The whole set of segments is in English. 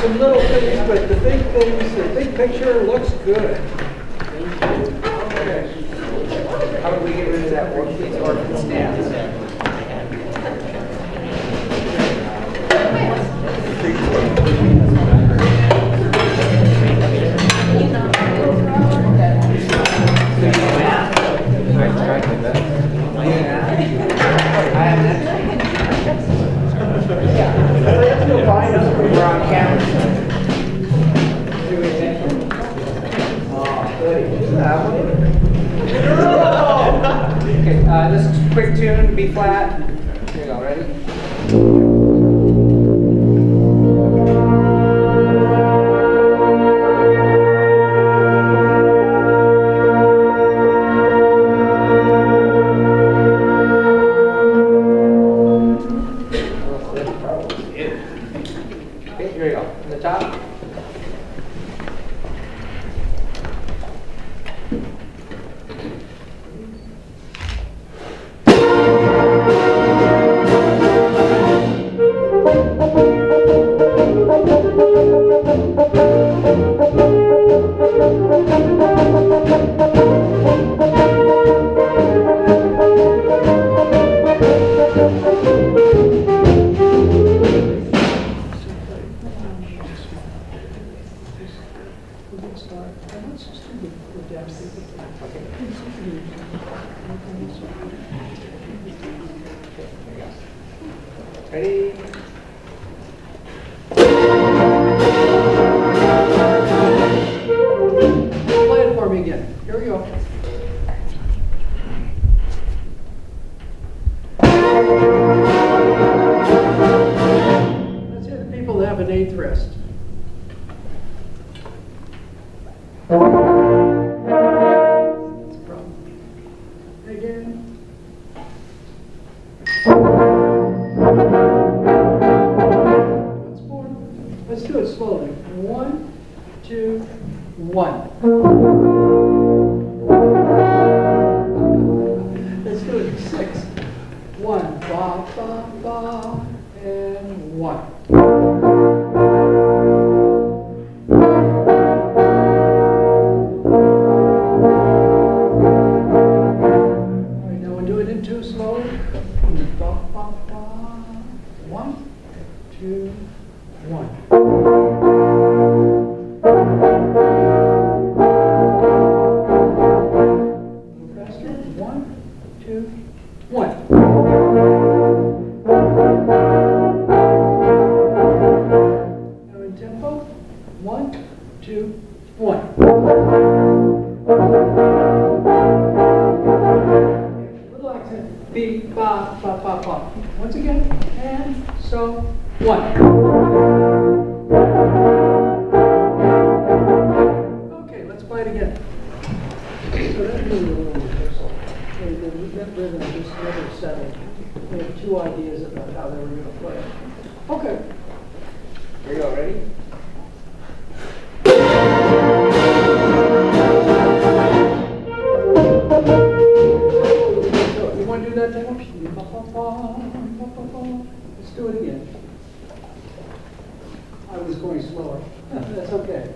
some little things, but the big things, the big picture looks good. Okay. How do we get rid of that orphan stance? We're on camera. Okay, this is quick tune, B flat. Here you go, ready? Okay, here you go. From the top. Ready? Play it for me again. Here we go. Let's hear the people that have an eighth rest. That's a problem. Again. Once more. Let's do it slowly. 1, 2, 1. Let's do it 6. 1, ba, ba, ba, and 1. All right, now we'll do it in 2 slowly. Ba, ba, ba. 1, 2, 1. Faster. 1, 2, 1. Now in tempo. 1, 2, 1. Little accent. B, ba, ba, ba, ba. Once again. And so 1. Okay, let's play it again. So that really a little rehearsal. That rhythm just never settled. We had 2 ideas about how they were going to play it. Okay. Here you go, ready? You want to do that tempo? Let's do it again. I was going slower. That's okay.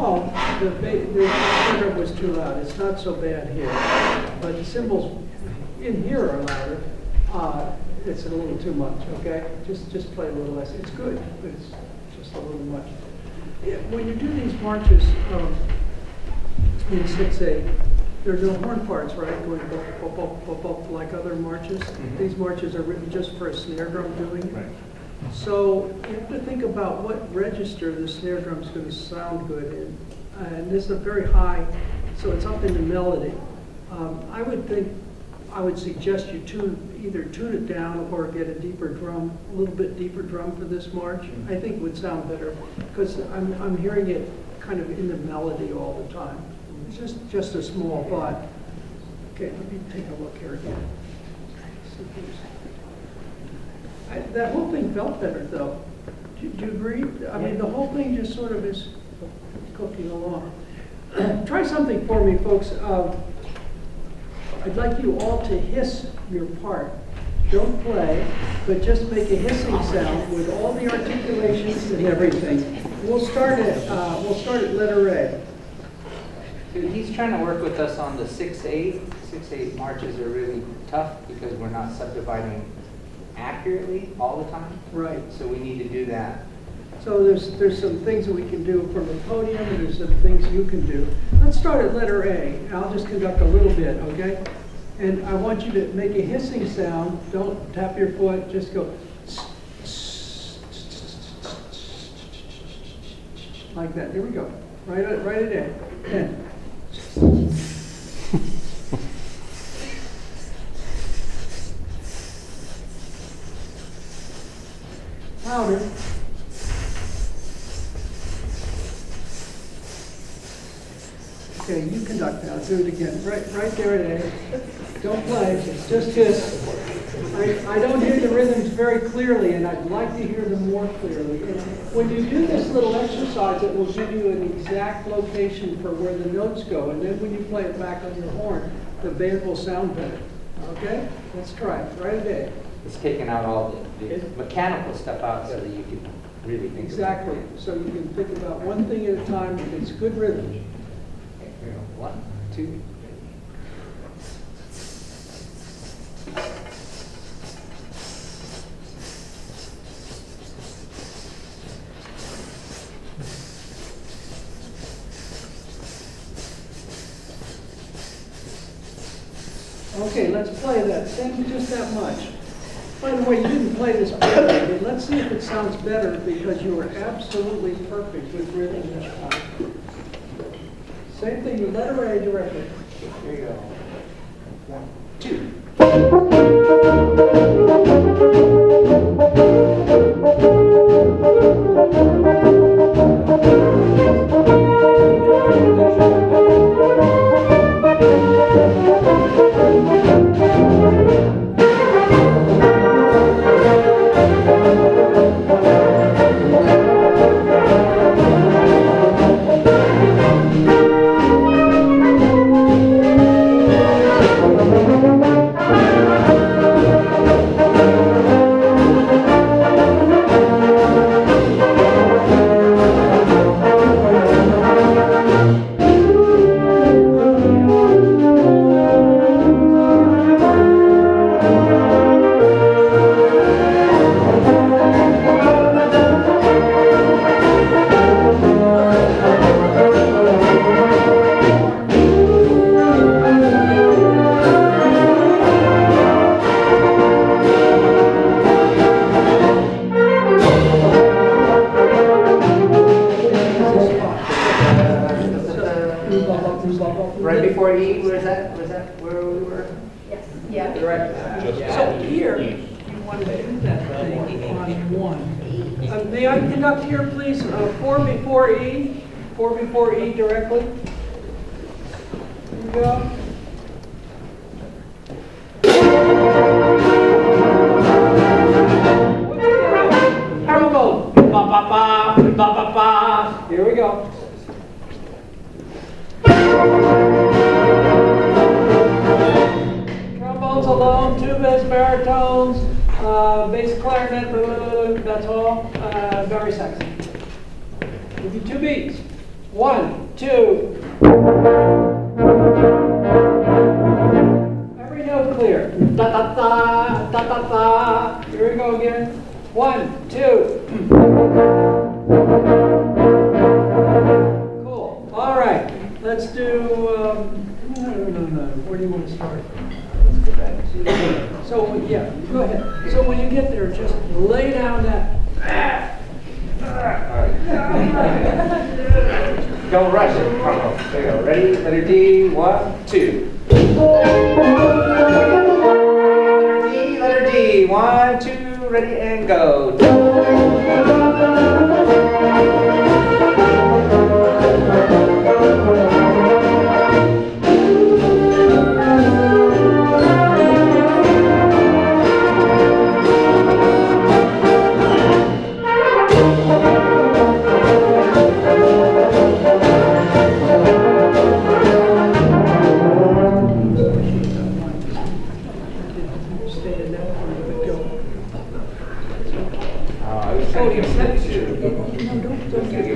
home, the snare drum was too loud. It's not so bad here. But the cymbals in here are louder. It's a little too much, okay? Just play a little less. It's good, but it's just a little much. Yeah, when you do these marches in 6/8, there are no horn parts, right? Going bop, bop, bop, bop, like other marches. Mhm. These marches are written just for a snare drum doing it. Right. So you have to think about what register the snare drum's going to sound good in. And this is a very high, so it's up in the melody. I would suggest you either tune it down or get a deeper drum, a little bit deeper drum for this march. I think would sound better because I'm hearing it kind of in the melody all the time. It's just a small thought. Okay, let me take a look here again. That whole thing felt better though. Do you agree? I mean, the whole thing just sort of is cooking along. Try something for me, folks. I'd like you all to hiss your part. Don't play, but just make a hissing sound with all the articulations and everything. We'll start at letter A. Dude, he's trying to work with us on the 6/8. 6/8 marches are really tough because we're not subdividing accurately all the time. Right. So we need to do that. So there's some things that we can do from the podium, and there's some things you can do. Let's start at letter A. I'll just conduct a little bit, okay? And I want you to make a hissing sound. Don't tap your foot. Just go like that. Here we go. Right at A. And louder. Okay, you conduct now. Do it again. Right there at A. Don't play. Just hiss. I don't hear the rhythms very clearly, and I'd like to hear them more clearly. And when you do this little exercise, it will give you an exact location for where the notes go. And then when you play it back on your horn, the band will sound better. Okay? Let's try it. Right at A. It's taking out all the mechanical stuff out so that you can really think Exactly. about it. So you can think about one thing at a time. It's good rhythm. Okay, here we go. 1, 2. Okay, let's play that. Sing just that much. By the way, you didn't play this badly, but let's see if it sounds better because you were absolutely perfect with rhythm this time. Same thing, you letter A directly. Here you go. 1, 2. Right before E, where's that? Was that where we were? Yes. Yeah. Direct. So here, you want to do that thing on 1. May I conduct here, please? 4 before E. 4 before E directly. Here we go. Arrow. Ba ba ba ba ba ba. Here we go. Trombones alone, two bass baritones, bass clarinet, that's all. Very sexy. Give you 2 beats. 1, 2. Every note clear. Da da da, da da da. Here we go again. 1, 2. Cool. All right. Let's do. No. Where do you want to start? Let's go back to. So yeah, go ahead. So when you get there, just lay down that. Don't rush it. Come on. There you go. Ready? Letter D. 1, 2. Letter D. 1, 2. Ready and go.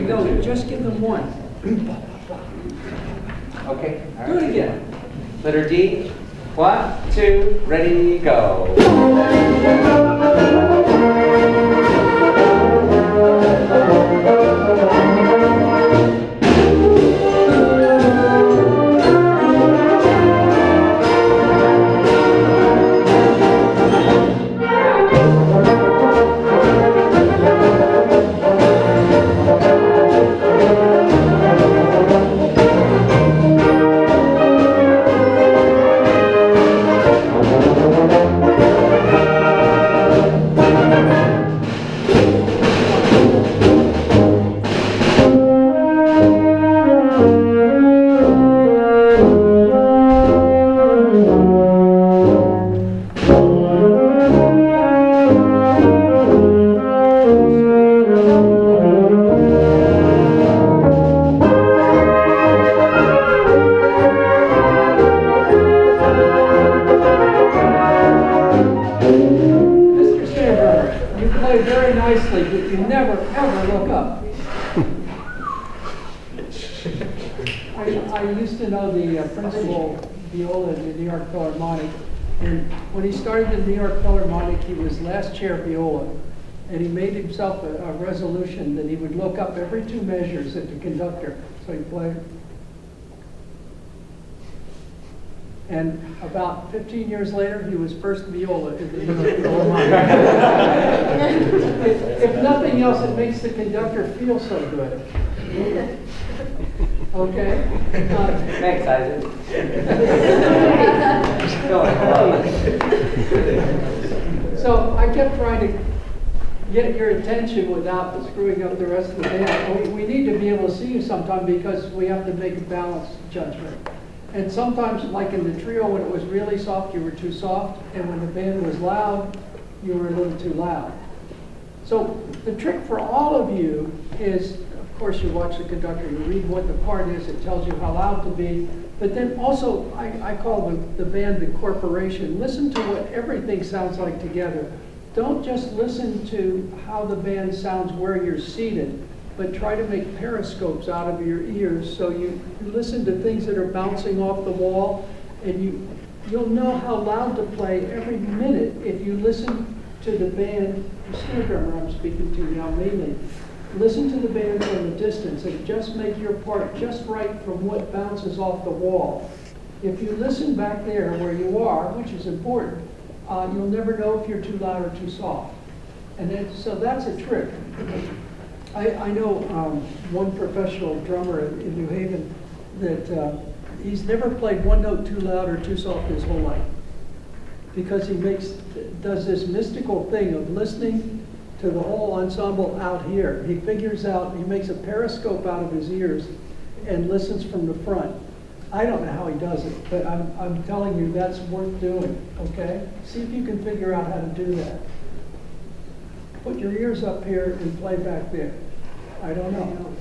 No, just give them one. Okay. All Do it right. again. Letter D. 1, 2. Ready, go. I used to know the principal viola in the New York Philharmonic, and when he started the New York Philharmonic, he was last chair viola, and he made himself a resolution that he would look up every 2 measures at the conductor, so he played. And about 15 years later, he was first viola in the New York Philharmonic. If nothing else, it makes the conductor feel so good. Okay? Thanks, Isaac. So I kept trying to get your attention without screwing up the rest of the band. We need to be able to see you sometime because we have to make a balanced judgment. And sometimes, like in the trio, when it was really soft, you were too soft. And when the band was loud, you were a little too loud. So the trick for all of you is, of course, you watch the conductor, you read what the part is, it tells you how loud to be. But then also, I call the band the corporation. Listen to what everything sounds like together. Don't just listen to how the band sounds where you're seated, but try to make periscopes out of your ears so you listen to things that are bouncing off the wall, and you'll know how loud to play every minute if you listen to the band, the snare drummer I'm speaking to now mainly. Listen to the band from a distance and just make your part just right from what bounces off the wall. If you listen back there where you are, which is important, you'll never know if you're too loud or too soft. And then, so that's a trick. I know one professional drummer in New Haven that he's never played one note too loud or too soft his whole life, because he does this mystical thing of listening to the whole ensemble out here. He figures out, he makes a periscope out of his ears and listens from the front. I don't know how he does it, but I'm telling you that's worth doing, okay? See if you can figure out how to do that. Put your ears up here and play back there. I don't know.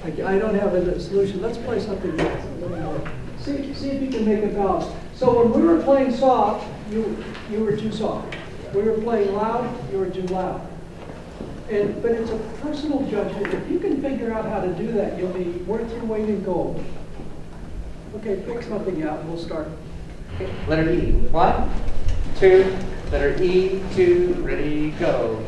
I don't have a solution. Let's play something else. See if you can make it balance. So when we were playing soft, you were too soft. We were playing loud, you were too loud. But it's a personal judgment. If you can figure out how to do that, you'll be worth your weight in gold. Okay, pick something out and we'll start. Okay, letter E. 1, 2, letter E, 2, ready, go.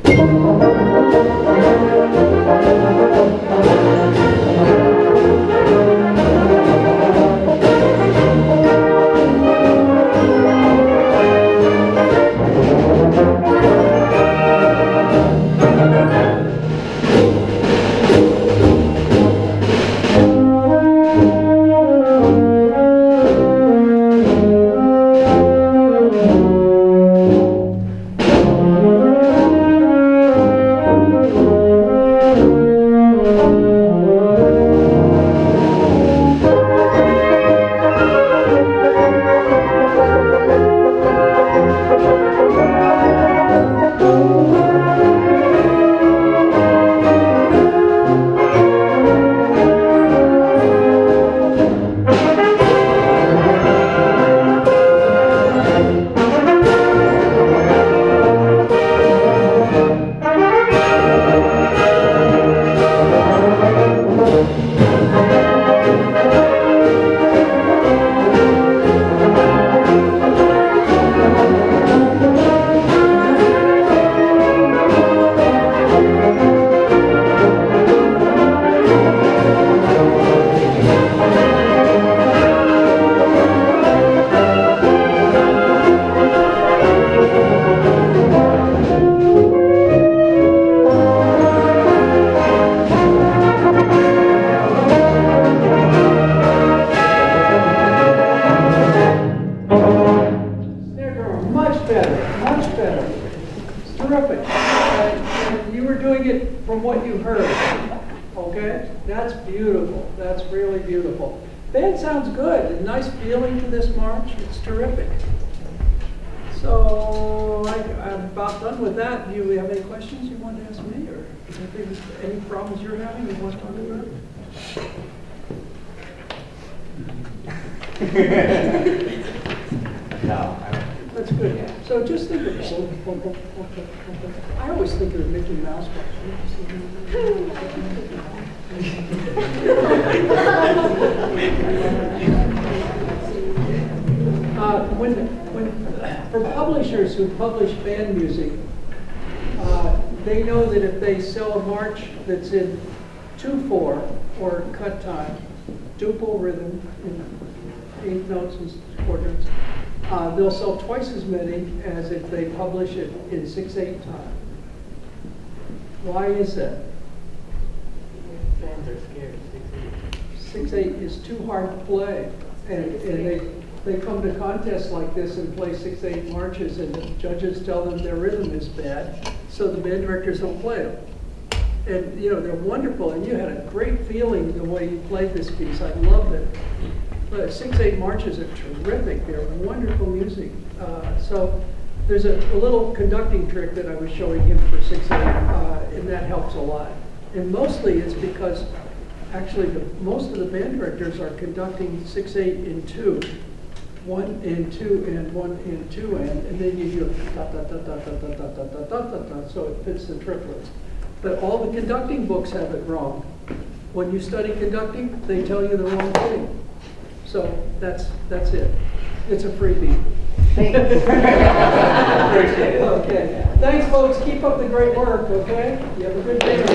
Band sounds good. A nice feeling to this march. It's terrific. So I'm about done with that. Do you have any questions you want to ask me, or any problems you're having you want to talk about? No, I don't. That's good. Yeah. So just think of I always think of Mickey Mouse. For publishers who publish band music, they know that if they sell a march that's in 2/4 or cut time, duple rhythm in 8 notes and quarters, they'll sell twice as many as if they publish it in 6/8 time. Why is that? Fans are scared of 6/8. 6/8 is too hard to play, and they come to contests like this and play 6/8 marches, and the judges tell them their rhythm is bad, so the band directors don't play them. And you know, they're wonderful, and you had a great feeling the way you played this piece. I loved it. But 6/8 marches are terrific. They're wonderful music. So there's a little conducting trick that I was showing him for 6/8, and that helps a lot. And mostly it's because actually most of the band directors are conducting 6/8 in 2. 1 and 2 and 1 and 2 and then you do da da da da da da da da da da da da, so it fits the triplets. But all the conducting books have it wrong. When you study conducting, they tell you the wrong thing. So that's it. It's a freebie. Thanks. Appreciate it. Okay. Thanks, folks. Keep up the great work. Okay. You have a good day.